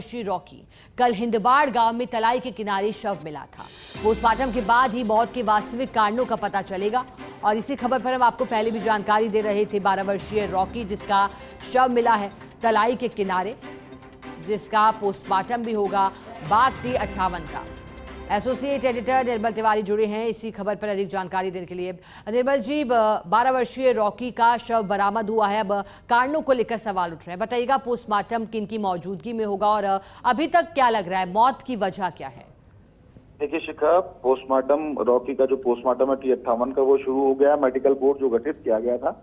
Shri Rocky कल हिंदबाड़ गांव में तलाई के किनारे शव मिला था। पोस्टमार्टम के बाद ही मौत के वास्तविक कारणों का पता चलेगा। और इसी खबर पर हम आपको पहले भी जानकारी दे रहे थे। 12 वर्षीय रॉकी जिसका शव मिला है तलाई के किनारे, जिसका पोस्टमार्टम भी होगा। बात थी 58 का। एसोसिएट एडिटर निर्मल तिवारी जुड़े हैं इसी खबर पर अधिक जानकारी देने के लिए। निर्मल जी, 12 वर्षीय रॉकी का शव बरामद हुआ है। अब कारणों को लेकर सवाल उठ रहे हैं, बताइएगा पोस्टमार्टम किन की मौजूदगी में होगा और अभी तक क्या लग रहा है, मौत की वजह क्या है? देखिए शिखा, पोस्टमार्टम रॉकी का जो पोस्टमार्टम है T58 का वो शुरू हो गया। मेडिकल बोर्ड जो गठित किया गया था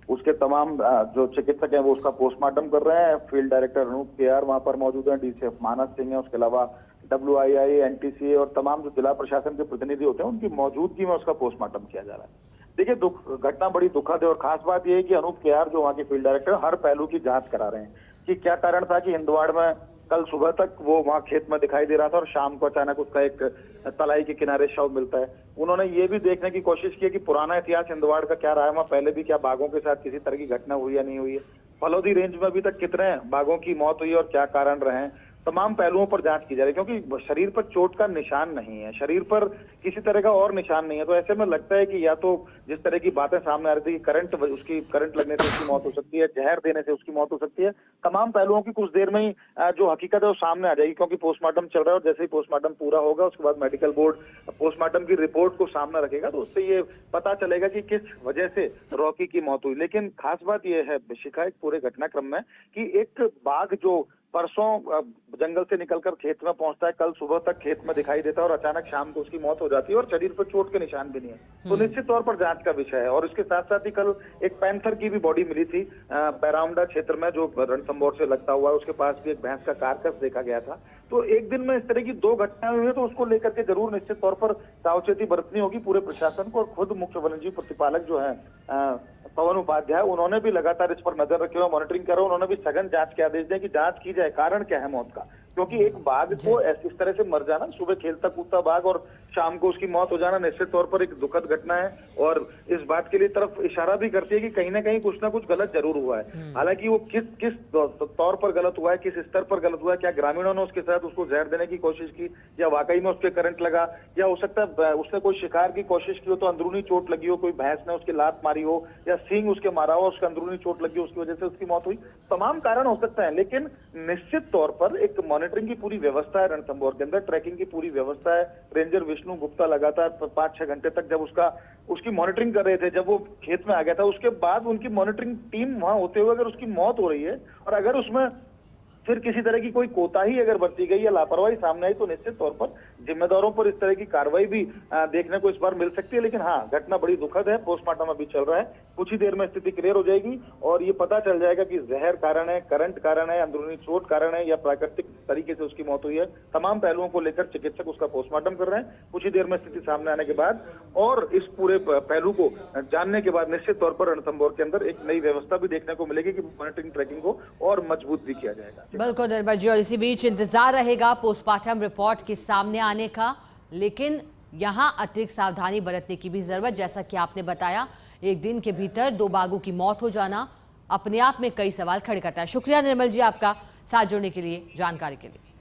उसके तमाम जो चिकित्सक हैं वो उसका पोस्टमार्टम कर रहे हैं। फील्ड डायरेक्टर अनूप केआर वहां पर मौजूद हैं, डीसीएफ मानस सिंह है, उसके अलावा WII, NTCA और तमाम जो जिला प्रशासन के प्रतिनिधि होते हैं उनकी मौजूदगी में उसका पोस्टमार्टम किया जा रहा है। देखिए घटना बड़ी दुखद है और खास बात यह है कि अनूप केआर जो वहाँ के फील्ड डायरेक्टर हर पहलू की जांच करा रहे हैं कि क्या कारण था कि हिंदवाड़ में कल सुबह तक वो वहाँ खेत में दिखाई दे रहा था और शाम को अचानक उसका एक तलाई के किनारे शव मिलता है। उन्होंने ये भी देखने की कोशिश की कि पुराना इतिहास हिंदवाड़ का क्या रहा है, वहाँ पहले भी क्या बाघों के साथ किसी तरह की घटना हुई या नहीं हुई है, फलोदी रेंज में अभी तक कितने बाघों की मौत हुई है और क्या कारण रहे हैं। तमाम पहलुओं पर जांच की जा रही है क्योंकि शरीर पर चोट का निशान नहीं है, शरीर पर किसी तरह का और निशान नहीं है। तो ऐसे में लगता है कि या तो जिस तरह की बातें सामने आ रही थी कि करंट लगने से उसकी मौत हो सकती है, जहर देने से उसकी मौत हो सकती है। तमाम पहलुओं की कुछ देर में ही जो हकीकत है वो सामने आ जाएगी क्योंकि पोस्टमार्टम चल रहा है और जैसे ही पोस्टमार्टम पूरा होगा उसके बाद मेडिकल बोर्ड पोस्टमार्टम की रिपोर्ट को सामने रखेगा तो उससे ये पता चलेगा कि किस वजह से रॉकी की मौत हुई। लेकिन खास बात यह है शिखा, एक पूरे घटनाक्रम में कि एक बाघ जो परसों जंगल से निकलकर खेत में पहुंचता है, कल सुबह तक खेत में दिखाई देता है और अचानक शाम को उसकी मौत हो जाती है और शरीर पर चोट के निशान भी नहीं है, तो निश्चित तौर पर जांच का विषय है। और इसके साथ साथ ही कल एक पैंथर की भी बॉडी मिली थी बैराउंडा क्षेत्र में जो रणथंभौर से लगता हुआ है, उसके पास भी एक भैंस का कारकस देखा गया था। तो एक दिन में इस तरह की 2 घटनाएं हुई है तो उसको लेकर के जरूर निश्चित तौर पर सावचेती बरतनी होगी पूरे प्रशासन को। और खुद मुख्य वन्यजीव प्रतिपालक जो है पवन उपाध्याय, उन्होंने भी लगातार इस पर नजर रखे हुए मॉनिटरिंग कर रहे, उन्होंने भी सघन जांच के आदेश दिए कि जांच की जाए कारण क्या है मौत का, क्योंकि एक बाघ को इस तरह से मर जाना, सुबह खेलता कूदता बाघ और शाम को उसकी मौत हो जाना निश्चित तौर पर एक दुखद घटना है और इस बात के लिए तरफ इशारा भी करती है कि कहीं ना कहीं कुछ ना कुछ गलत जरूर हुआ है। हालांकि वो किस तौर पर गलत हुआ है, किस स्तर पर गलत हुआ है, क्या ग्रामीणों ने उसके साथ उसको जहर देने की कोशिश की या वाकई में उसके करंट लगा, या हो सकता है उसने कोई शिकार की कोशिश की हो तो अंदरूनी चोट लगी हो, कोई भैंस ने उसकी लात मारी हो या सींग उसके मारा हो, उसके अंदरूनी चोट लगी हो, उसकी वजह से उसकी मौत हुई। तमाम कारण हो सकते हैं, लेकिन निश्चित तौर पर एक मॉनिटरिंग की पूरी व्यवस्था है रणथंभौर के अंदर, ट्रैकिंग की पूरी व्यवस्था है। रेंजर विष्णु गुप्ता लगातार 5-6 घंटे तक जब उसकी मॉनिटरिंग कर रहे थे, जब वो खेत में आ गया था उसके बाद उनकी मॉनिटरिंग टीम वहां होते हुए अगर उसकी मौत हो रही है और अगर उसमें फिर किसी तरह की कोई कोताही अगर बरती गई या लापरवाही सामने आई तो निश्चित तौर पर जिम्मेदारों पर इस तरह की कार्रवाई भी देखने को इस बार मिल सकती है। लेकिन हाँ, घटना बड़ी दुखद है, पोस्टमार्टम अभी चल रहा है, कुछ ही देर में स्थिति क्लियर हो जाएगी और ये पता चल जाएगा कि जहर कारण है, करंट कारण है, अंदरूनी चोट कारण है या प्राकृतिक तरीके से उसकी मौत हुई है। तमाम पहलुओं को लेकर चिकित्सक उसका पोस्टमार्टम कर रहे हैं। कुछ ही देर में स्थिति सामने आने के बाद और इस पूरे पहलू को जानने के बाद निश्चित तौर पर रणथंभौर के अंदर एक नई व्यवस्था भी देखने को मिलेगी कि मॉनिटरिंग ट्रैकिंग को और मजबूत भी किया जाएगा। बिल्कुल निर्मल जी, और इसी बीच इंतजार रहेगा पोस्टमार्टम रिपोर्ट के सामने आने का, लेकिन यहां अतिरिक्त सावधानी बरतने की भी जरूरत। जैसा कि आपने बताया, एक दिन के भीतर 2 बाघों की मौत हो जाना अपने आप में कई सवाल खड़े करता है। शुक्रिया निर्मल जी आपका साथ जुड़ने के लिए, जानकारी के लिए।